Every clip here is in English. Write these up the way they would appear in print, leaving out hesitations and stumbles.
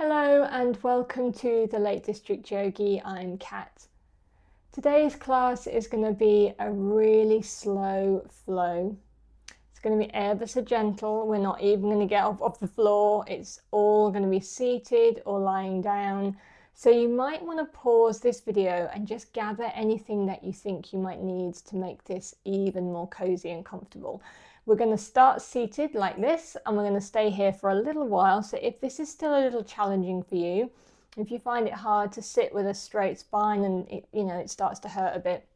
Hello and welcome to the Lake District Yogi. I'm Kat. Today's class is going to be a really slow flow. It's going to be ever so gentle. We're not even going to get off the floor. It's all going to be seated or lying down. So you might want to pause this video and just gather anything that you think you might need to make this even more cozy and comfortable. We're going to start seated like this, and we're going to stay here for a little while. So if this is still a little challenging for you, if you find it hard to sit with a straight spine and it starts to hurt a bit,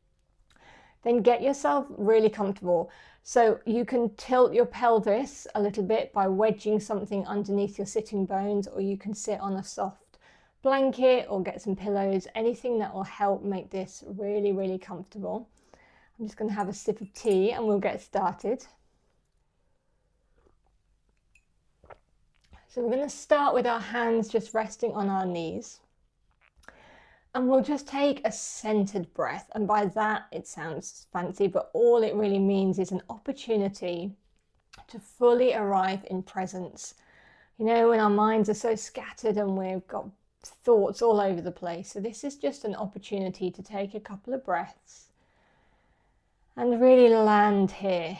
then get yourself really comfortable. So you can tilt your pelvis a little bit by wedging something underneath your sitting bones, or you can sit on a soft blanket or get some pillows, anything that will help make this really, really comfortable. I'm just going to have a sip of tea and we'll get started. So we're going to start with our hands just resting on our knees. And we'll just take a centered breath. And by that, it sounds fancy, but all it really means is an opportunity to fully arrive in presence. You know, when our minds are so scattered and we've got thoughts all over the place. So this is just an opportunity to take a couple of breaths and really land here.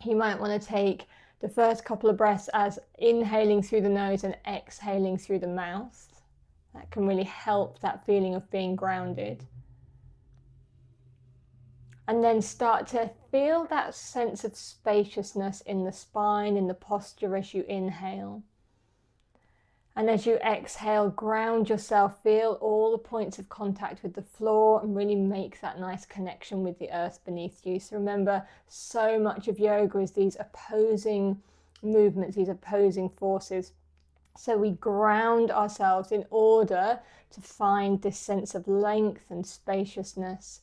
You might want to take the first couple of breaths as inhaling through the nose and exhaling through the mouth. That can really help that feeling of being grounded. And then start to feel that sense of spaciousness in the spine, in the posture as you inhale. And as you exhale, ground yourself, feel all the points of contact with the floor and really make that nice connection with the earth beneath you. So remember, so much of yoga is these opposing movements, these opposing forces. So we ground ourselves in order to find this sense of length and spaciousness.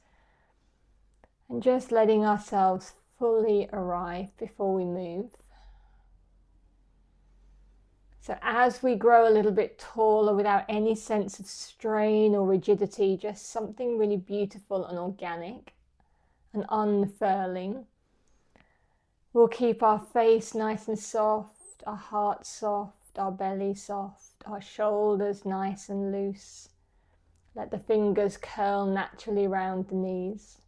And just letting ourselves fully arrive before we move. So as we grow a little bit taller without any sense of strain or rigidity, just something really beautiful and organic and unfurling. We'll keep our face nice and soft, our heart soft, our belly soft, our shoulders nice and loose. Let the fingers curl naturally around the knees.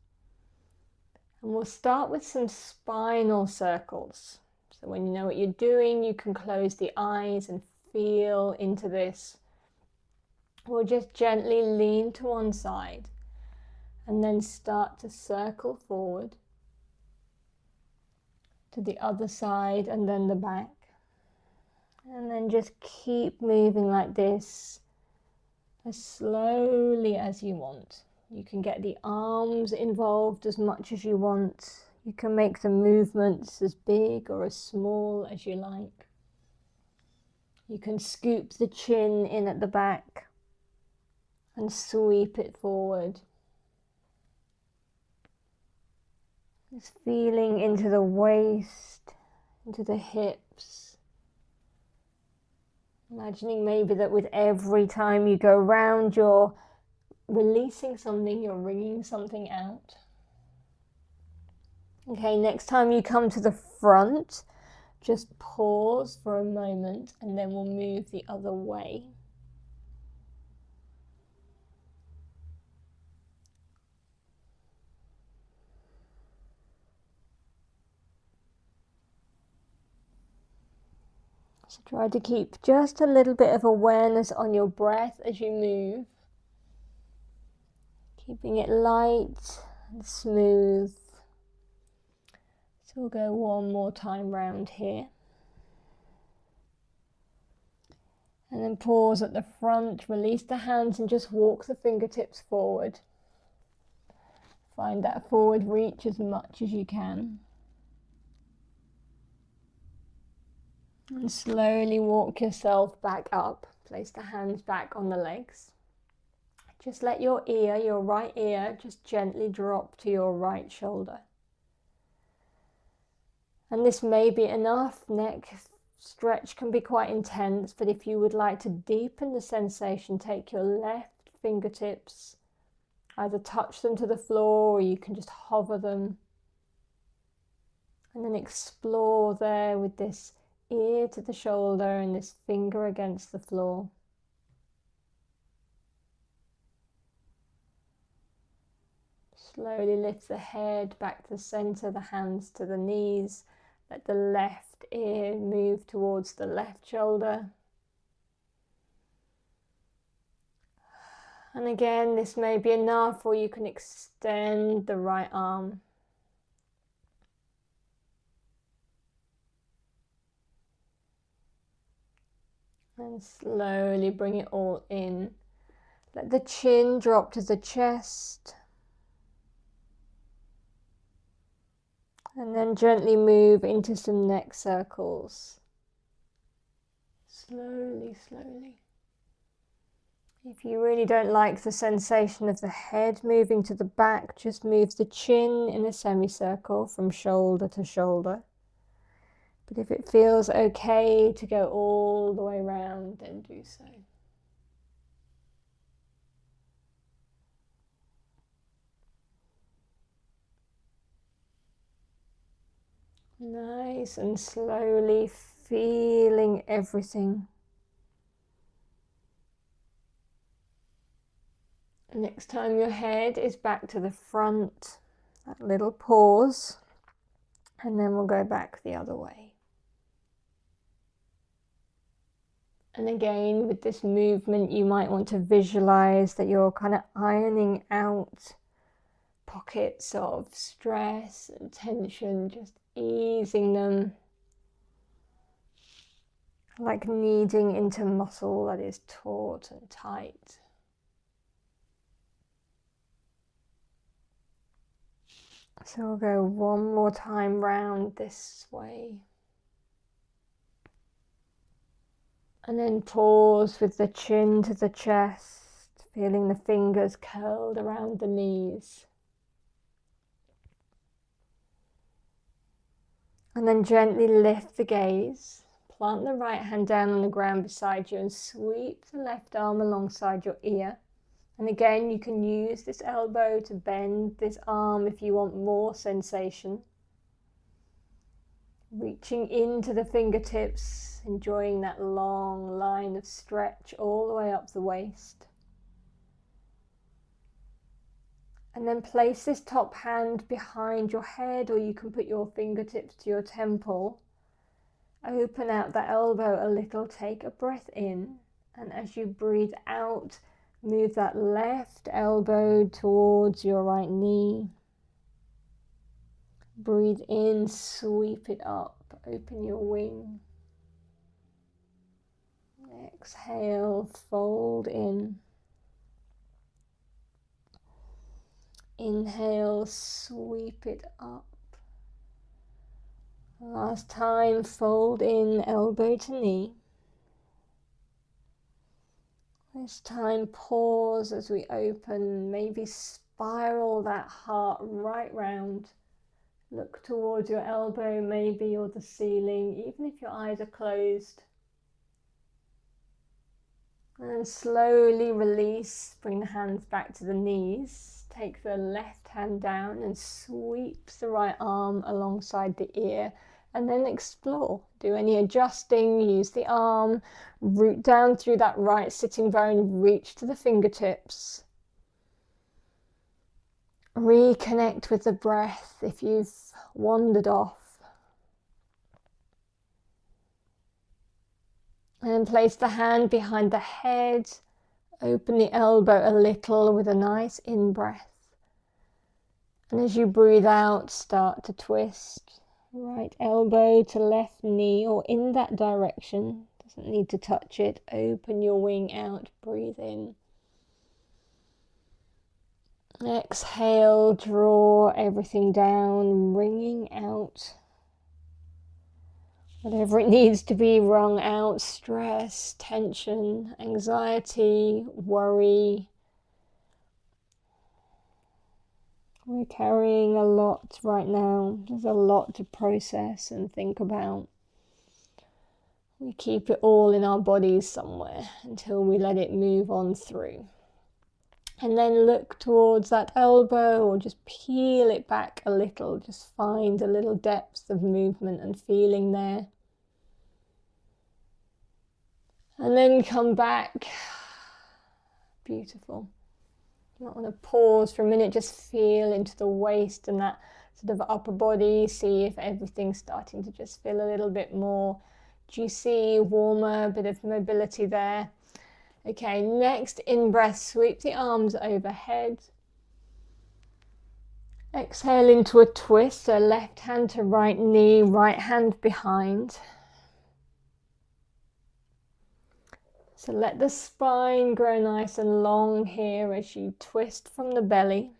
And we'll start with some spinal circles. So when you know what you're doing, you can close the eyes and feel into this. We'll just gently lean to one side and then start to circle forward to the other side and then the back. And then just keep moving like this as slowly as you want. You can get the arms involved as much as you want. You can make the movements as big or as small as you like. You can scoop the chin in at the back and sweep it forward. Just feeling into the waist, into the hips. Imagining maybe that with every time you go round, you're releasing something, you're wringing something out. Okay, next time you come to the front, just pause for a moment and then we'll move the other way. So try to keep just a little bit of awareness on your breath as you move. Keeping it light and smooth. So we'll go one more time round here. And then pause at the front, release the hands and just walk the fingertips forward. Find that forward reach as much as you can. And slowly walk yourself back up. Place the hands back on the legs. Just let your ear, your right ear, just gently drop to your right shoulder. And this may be enough. Neck stretch can be quite intense, but if you would like to deepen the sensation, take your left fingertips, either touch them to the floor or you can just hover them. And then explore there with this ear to the shoulder and this finger against the floor. Slowly lift the head back to the center, the hands to the knees. Let the left ear move towards the left shoulder. And again, this may be enough, or you can extend the right arm. And slowly bring it all in. Let the chin drop to the chest. And then gently move into some neck circles. Slowly, slowly. If you really don't like the sensation of the head moving to the back, just move the chin in a semicircle from shoulder to shoulder. But if it feels okay to go all the way around, then do so. Nice and slowly feeling everything. Next time your head is back to the front, that little pause, and then we'll go back the other way. And again, with this movement, you might want to visualize that you're kind of ironing out pockets of stress and tension, just easing them, like kneading into muscle that is taut and tight. So we'll go one more time round this way. And then pause with the chin to the chest, feeling the fingers curled around the knees. And then gently lift the gaze. Plant the right hand down on the ground beside you and sweep the left arm alongside your ear. And again, you can use this elbow to bend this arm if you want more sensation. Reaching into the fingertips, enjoying that long line of stretch all the way up the waist. And then place this top hand behind your head, or you can put your fingertips to your temple. Open out the elbow a little, take a breath in, and as you breathe out, move that left elbow towards your right knee. Breathe in, sweep it up, open your wing. Exhale, fold in. Inhale, sweep it up. Last time, fold in, elbow to knee. This time, pause as we open, maybe spiral that heart right round. Look towards your elbow maybe, or the ceiling, even if your eyes are closed. And slowly release, bring the hands back to the knees. Take the left hand down and sweep the right arm alongside the ear. And then explore. Do any adjusting, use the arm, root down through that right sitting bone, reach to the fingertips. Reconnect with the breath if you've wandered off. And place the hand behind the head. Open the elbow a little with a nice in-breath. And as you breathe out, start to twist. Right elbow to left knee, or in that direction. Doesn't need to touch it. Open your wing out, breathe in. Exhale, draw everything down, wringing out whatever it needs to be wrung out, stress, tension, anxiety, worry. We're carrying a lot right now. There's a lot to process and think about. We keep it all in our bodies somewhere until we let it move on through. And then look towards that elbow, or just peel it back a little. Just find a little depth of movement and feeling there. And then come back. Beautiful. You might want to pause for a minute, just feel into the waist and that sort of upper body, see if everything's starting to just feel a little bit more juicy, warmer, a bit of mobility there. Okay, next in-breath, sweep the arms overhead. Exhale into a twist, so left hand to right knee, right hand behind. So let the spine grow nice and long here as you twist from the belly.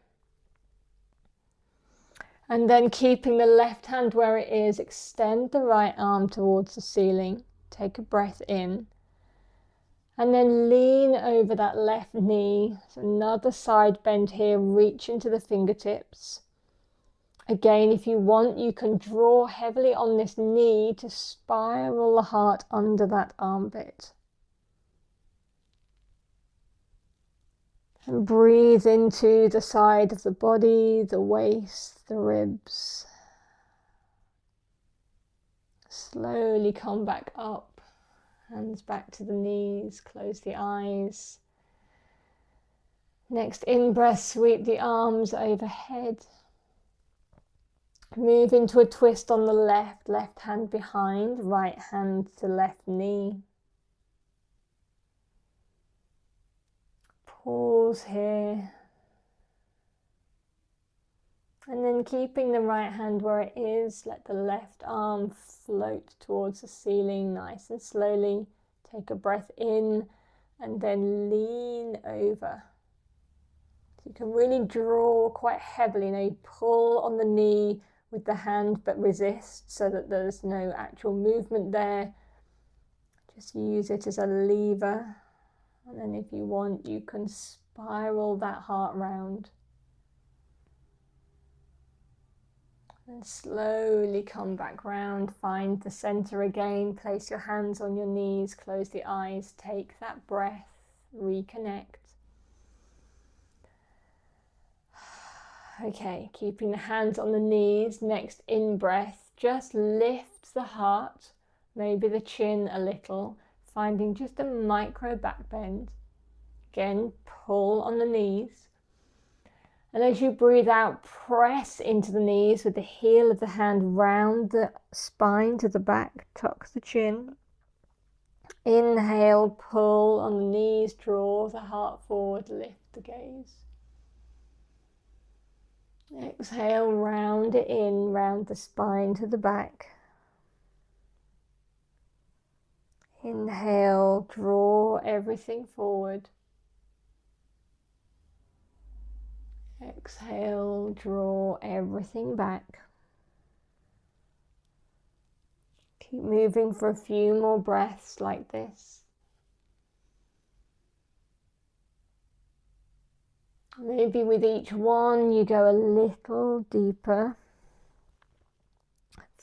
And then keeping the left hand where it is, extend the right arm towards the ceiling. Take a breath in. And then lean over that left knee. So another side bend here, reach into the fingertips. Again, if you want, you can draw heavily on this knee to spiral the heart under that armpit. And breathe into the side of the body, the waist, the ribs. Slowly come back up. Hands back to the knees, close the eyes. Next in-breath, sweep the arms overhead. Move into a twist on the left, left hand behind, right hand to left knee. Pause here. And then keeping the right hand where it is, let the left arm float towards the ceiling nice and slowly. Take a breath in and then lean over. So you can really draw quite heavily. Now you pull on the knee with the hand but resist so that there's no actual movement there. Just use it as a lever. And then if you want, you can spiral that heart round. And slowly come back round, find the center again, place your hands on your knees, close the eyes, take that breath, reconnect. Okay, keeping the hands on the knees, next in-breath, just lift the heart, maybe the chin a little, finding just a micro back bend. Again, pull on the knees. And as you breathe out, press into the knees with the heel of the hand round the spine to the back, tuck the chin. Inhale, pull on the knees, draw the heart forward, lift the gaze. Exhale, round it in, round the spine to the back. Inhale, draw everything forward. Exhale, draw everything back. Keep moving for a few more breaths like this. Maybe with each one you go a little deeper.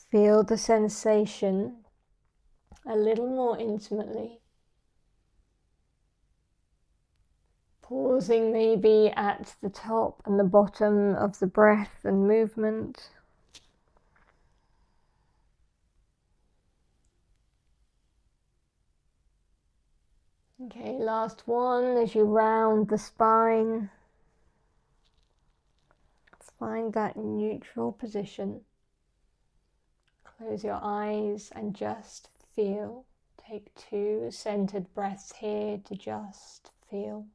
Feel the sensation a little more intimately. Pausing maybe at the top and the bottom of the breath and movement. Okay, last one as you round the spine. Find that neutral position. Close your eyes and just feel. Take 2 centered breaths here to just feel.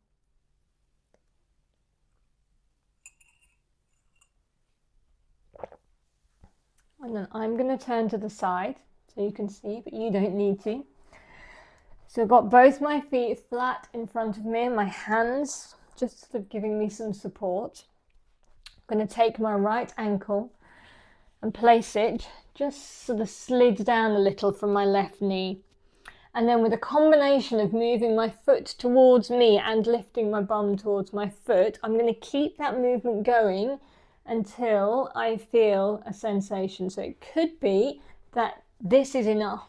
And then I'm going to turn to the side so you can see, but you don't need to. So I've got both my feet flat in front of me and my hands just sort of giving me some support. I'm going to take my right ankle and place it just sort of slid down a little from my left knee. And then with a combination of moving my foot towards me and lifting my bum towards my foot, I'm going to keep that movement going until I feel a sensation. So it could be that this is enough.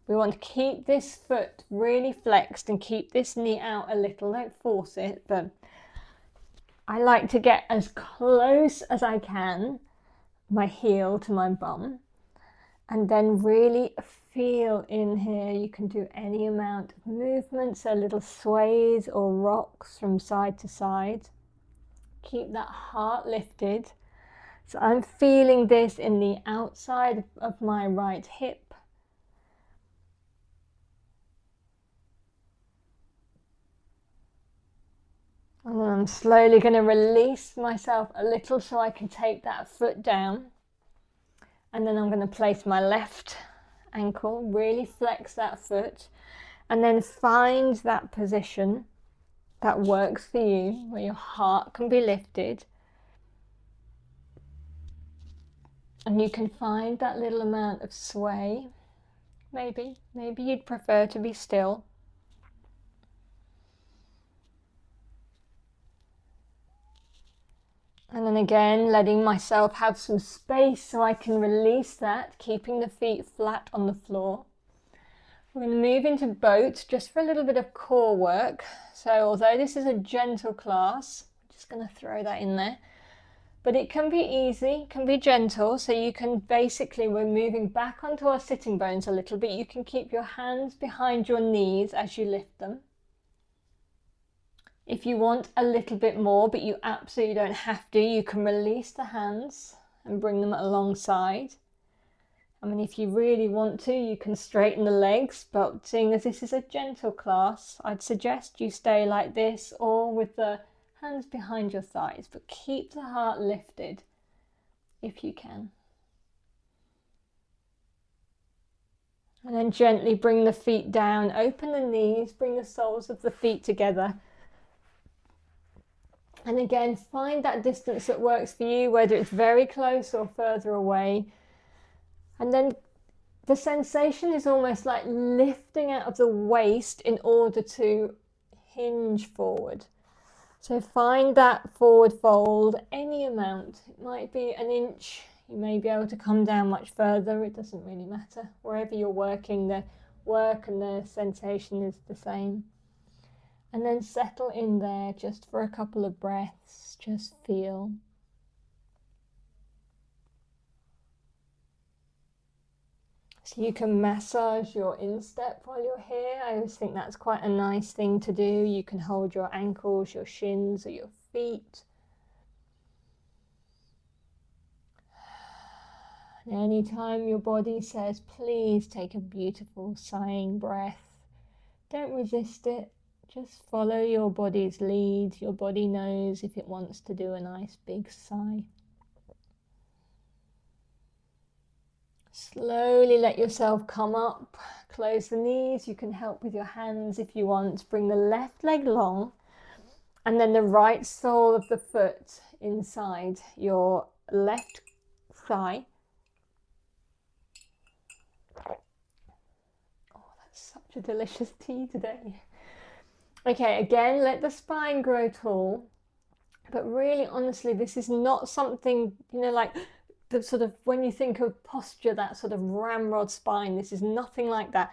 We want to keep this foot really flexed and keep this knee out a little. Don't force it, but I like to get as close as I can, my heel to my bum. And then really feel in here. You can do any amount of movement, so little sways or rocks from side to side. Keep that heart lifted. So I'm feeling this in the outside of my right hip. And then I'm slowly going to release myself a little so I can take that foot down. And then I'm going to place my left ankle, really flex that foot, and then find that position that works for you, where your heart can be lifted. And you can find that little amount of sway. Maybe you'd prefer to be still. And then again, letting myself have some space so I can release that, keeping the feet flat on the floor. We're going to move into boat just for a little bit of core work. So although this is a gentle class, I'm just going to throw that in there. But it can be easy, can be gentle, so you can basically, we're moving back onto our sitting bones a little bit. You can keep your hands behind your knees as you lift them. If you want a little bit more, but you absolutely don't have to, you can release the hands and bring them alongside. I mean, if you really want to, you can straighten the legs, but seeing as this is a gentle class, I'd suggest you stay like this or with the hands behind your thighs, but keep the heart lifted if you can. And then gently bring the feet down, open the knees, bring the soles of the feet together. And again, find that distance that works for you, whether it's very close or further away. And then the sensation is almost like lifting out of the waist in order to hinge forward. So find that forward fold, any amount. It might be an inch. You may be able to come down much further. It doesn't really matter. Wherever you're working, the work and the sensation is the same. And then settle in there just for a couple of breaths. Just feel. So you can massage your instep while you're here. I always think that's quite a nice thing to do. You can hold your ankles, your shins, or your feet. And anytime your body says, please take a beautiful sighing breath, don't resist it. Just follow your body's lead. Your body knows if it wants to do a nice big sigh. Slowly let yourself come up, close the knees. You can help with your hands if you want. Bring the left leg long and then the right sole of the foot inside your left thigh. Oh, that's such a delicious tea today. Okay, again, let the spine grow tall. But really, honestly, this is not something, like the sort of, when you think of posture, that sort of ramrod spine, this is nothing like that.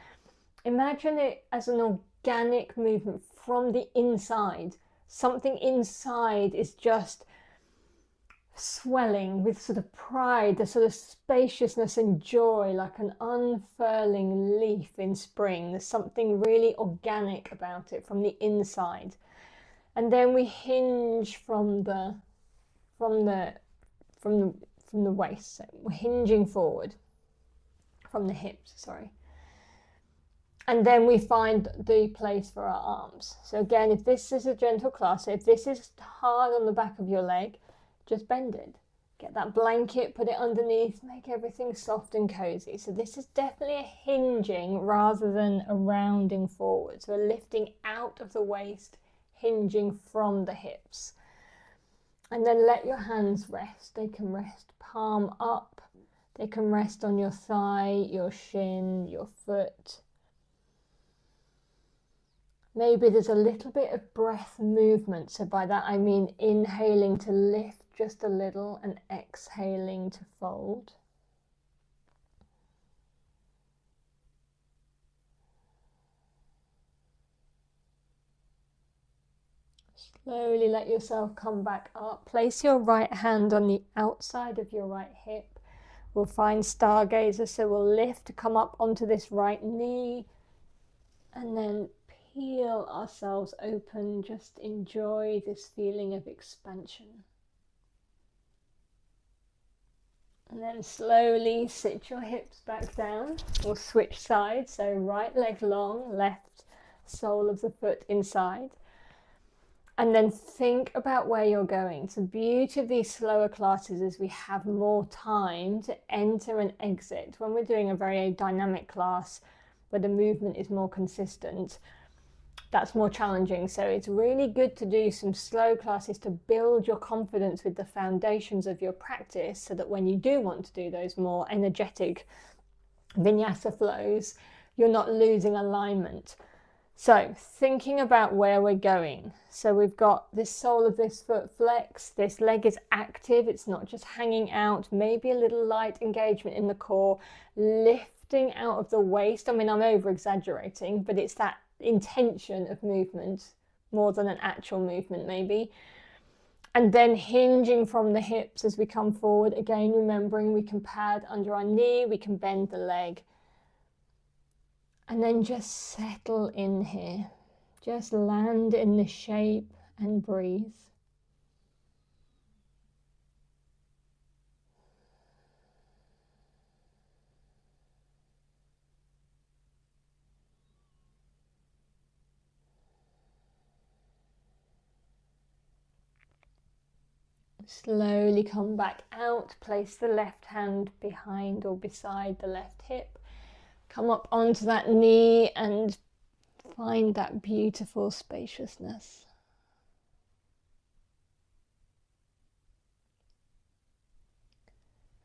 Imagine it as an organic movement from the inside. Something inside is just swelling with sort of pride, the sort of spaciousness and joy, like an unfurling leaf in spring. There's something really organic about it from the inside. And then we hinge from the waist. So we're hinging forward from the hips, sorry. And then we find the place for our arms. So again, if this is a gentle class, so if this is hard on the back of your leg, just bend it. Get that blanket, put it underneath, make everything soft and cozy. So this is definitely a hinging rather than a rounding forward. So we're lifting out of the waist, hinging from the hips. And then let your hands rest. They can rest palm up. They can rest on your thigh, your shin, your foot. Maybe there's a little bit of breath movement. So by that I mean inhaling to lift just a little and exhaling to fold. Slowly let yourself come back up. Place your right hand on the outside of your right hip, We'll find stargazer, so we'll lift to come up onto this right knee and then peel ourselves open. Just enjoy this feeling of expansion. And then slowly sit your hips back down. We'll switch sides, so right leg long, left sole of the foot inside. And then think about where you're going. So the beauty of these slower classes is we have more time to enter and exit. When we're doing a very dynamic class where the movement is more consistent, that's more challenging. So it's really good to do some slow classes to build your confidence with the foundations of your practice, so that when you do want to do those more energetic vinyasa flows, you're not losing alignment. So thinking about where we're going. So we've got this sole of this foot flexed, this leg is active, it's not just hanging out, maybe a little light engagement in the core, lifting out of the waist. I mean, I'm over exaggerating, but it's that intention of movement more than an actual movement maybe. And then hinging from the hips as we come forward. Again, remembering we can pad under our knee, we can bend the leg. And then just settle in here. Just land in the shape and breathe. Slowly come back out, place the left hand behind or beside the left hip. Come up onto that knee and find that beautiful spaciousness.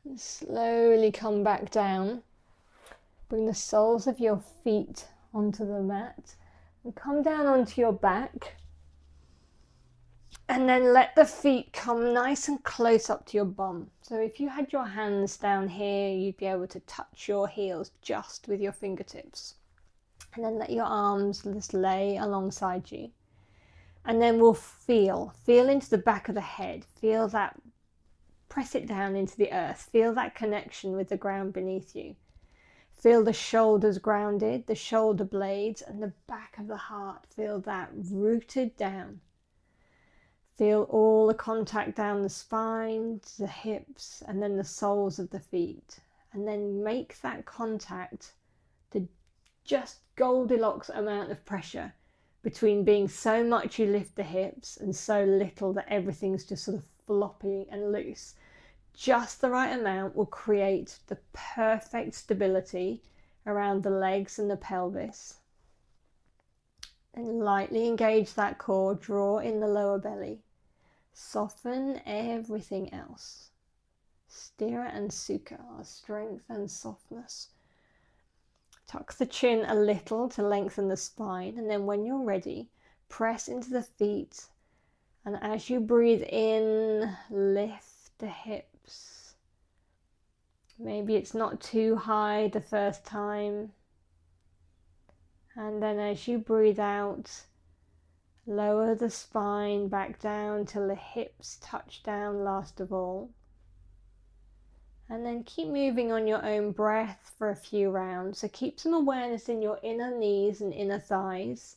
And slowly come back down. Bring the soles of your feet onto the mat and come down onto your back. And then let the feet come nice and close up to your bum. So if you had your hands down here, you'd be able to touch your heels just with your fingertips. And then let your arms just lay alongside you. And then we'll feel into the back of the head. Feel that, press it down into the earth. Feel that connection with the ground beneath you. Feel the shoulders grounded, the shoulder blades, and the back of the heart. Feel that rooted down. Feel all the contact down the spine, to the hips, and then the soles of the feet. And then make that contact the just Goldilocks amount of pressure between being so much you lift the hips and so little that everything's just sort of floppy and loose. Just the right amount will create the perfect stability around the legs and the pelvis. And lightly engage that core, draw in the lower belly. Soften everything else. Sthira and Sukha are strength and softness. Tuck the chin a little to lengthen the spine, and then when you're ready, press into the feet. And as you breathe in, lift the hips. Maybe it's not too high the first time. And then as you breathe out, lower the spine back down till the hips touch down last of all. And then keep moving on your own breath for a few rounds. So keep some awareness in your inner knees and inner thighs.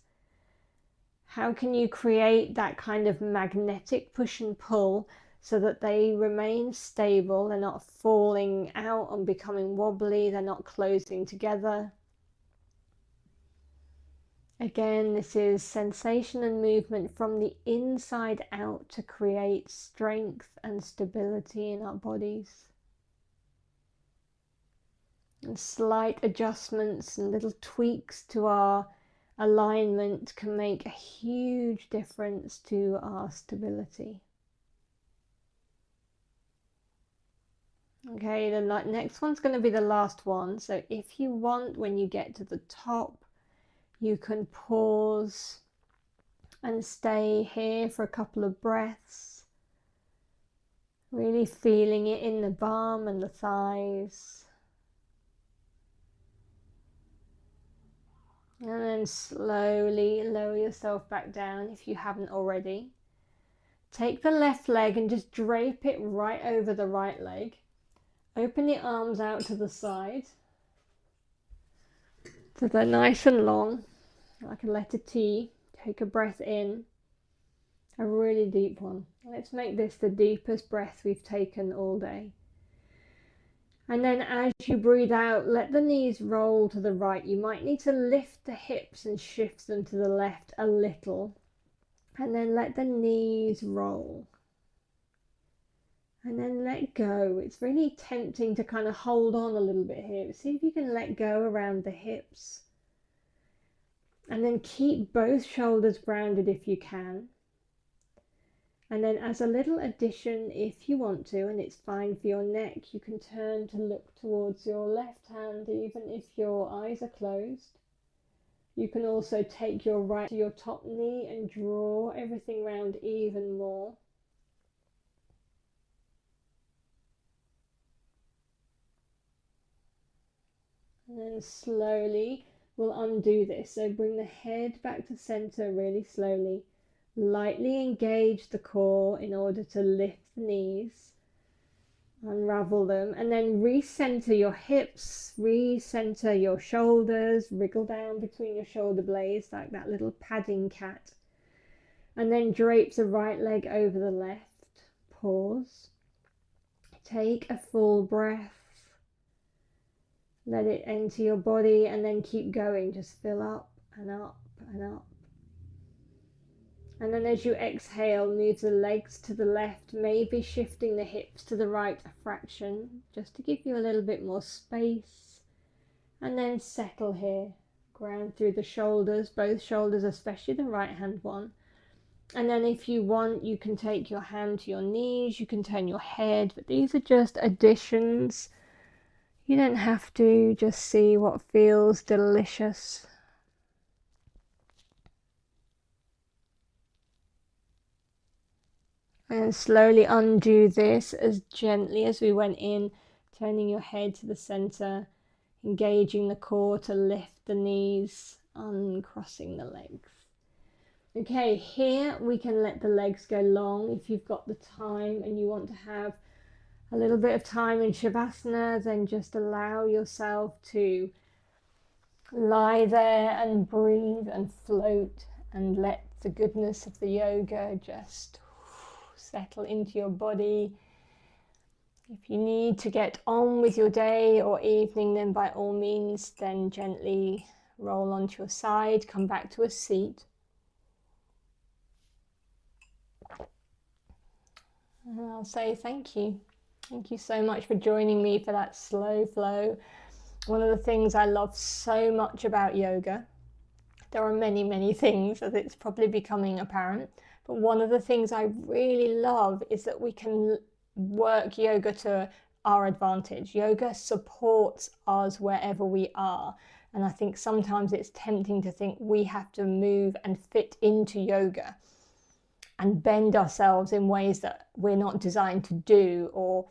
How can you create that kind of magnetic push and pull so that they remain stable? They're not falling out and becoming wobbly. They're not closing together. Again, this is sensation and movement from the inside out to create strength and stability in our bodies. And slight adjustments and little tweaks to our alignment can make a huge difference to our stability. Okay, the next one's going to be the last one. So if you want, when you get to the top, you can pause and stay here for a couple of breaths, really feeling it in the bum and the thighs. And then slowly lower yourself back down if you haven't already. Take the left leg and just drape it right over the right leg. Open the arms out to the side so they're nice and long, like a letter T. Take a breath in, a really deep one. Let's make this the deepest breath we've taken all day. And then as you breathe out, let the knees roll to the right. You might need to lift the hips and shift them to the left a little. And then let the knees roll. And then let go. It's really tempting to kind of hold on a little bit here. See if you can let go around the hips. And then keep both shoulders grounded if you can. And then as a little addition, if you want to, and it's fine for your neck, you can turn to look towards your left hand, even if your eyes are closed. You can also take your right to your top knee and draw everything round even more. And then slowly we'll undo this. So bring the head back to center really slowly. Lightly engage the core in order to lift the knees, unravel them, and then recenter your hips, recenter your shoulders, wriggle down between your shoulder blades like that little padding cat. And then drape the right leg over the left. Pause. Take a full breath. Let it enter your body and then keep going. Just fill up and up and up. And then as you exhale, move the legs to the left, maybe shifting the hips to the right a fraction, just to give you a little bit more space. And then settle here. Ground through the shoulders, both shoulders, especially the right hand one. And then if you want, you can take your hand to your knees, you can turn your head, but these are just additions. You don't have to, just see what feels delicious. And slowly undo this as gently as we went in, turning your head to the center, engaging the core to lift the knees, uncrossing the legs. Okay, here we can let the legs go long if you've got the time and you want to have a little bit of time in Shavasana, then just allow yourself to lie there and breathe and float and let the goodness of the yoga just settle into your body. If you need to get on with your day or evening, then by all means, then gently roll onto your side, come back to a seat. And I'll say thank you. Thank you so much for joining me for that slow flow. One of the things I love so much about yoga, there are many, many things, as it's probably becoming apparent, but one of the things I really love is that we can work yoga to our advantage. Yoga supports us wherever we are. And I think sometimes it's tempting to think we have to move and fit into yoga and bend ourselves in ways that we're not designed to do, or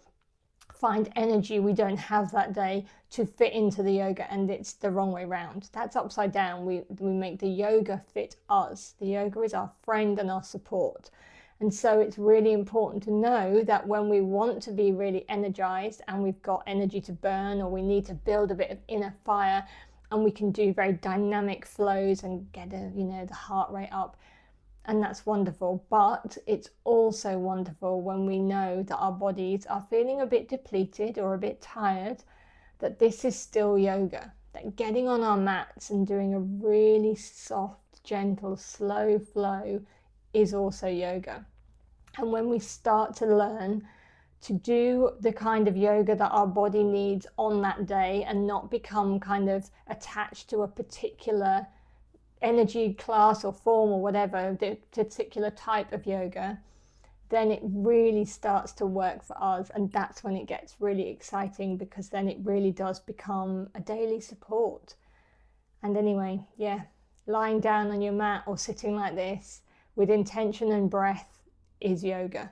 find energy we don't have that day to fit into the yoga, and it's the wrong way round. That's upside down. We make the yoga fit us. The yoga is our friend and our support. And so it's really important to know that when we want to be really energized and we've got energy to burn, or we need to build a bit of inner fire, and we can do very dynamic flows and get the heart rate up, and that's wonderful. But it's also wonderful when we know that our bodies are feeling a bit depleted or a bit tired, that this is still yoga, that getting on our mats and doing a really soft, gentle, slow flow is also yoga. And when we start to learn to do the kind of yoga that our body needs on that day and not become kind of attached to a particular energy class or form or whatever, the particular type of yoga, then it really starts to work for us. And that's when it gets really exciting, because then it really does become a daily support. And anyway, yeah, lying down on your mat or sitting like this with intention and breath is yoga.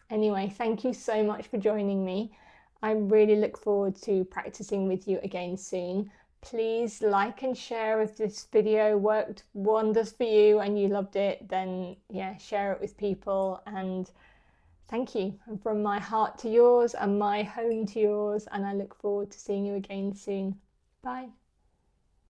Anyway, thank you so much for joining me. I really look forward to practicing with you again soon. Please like and share if this video worked wonders for you and you loved it, then yeah, share it with people. And Thank you. And from my heart to yours and my home to yours, and I look forward to seeing you again soon. Bye.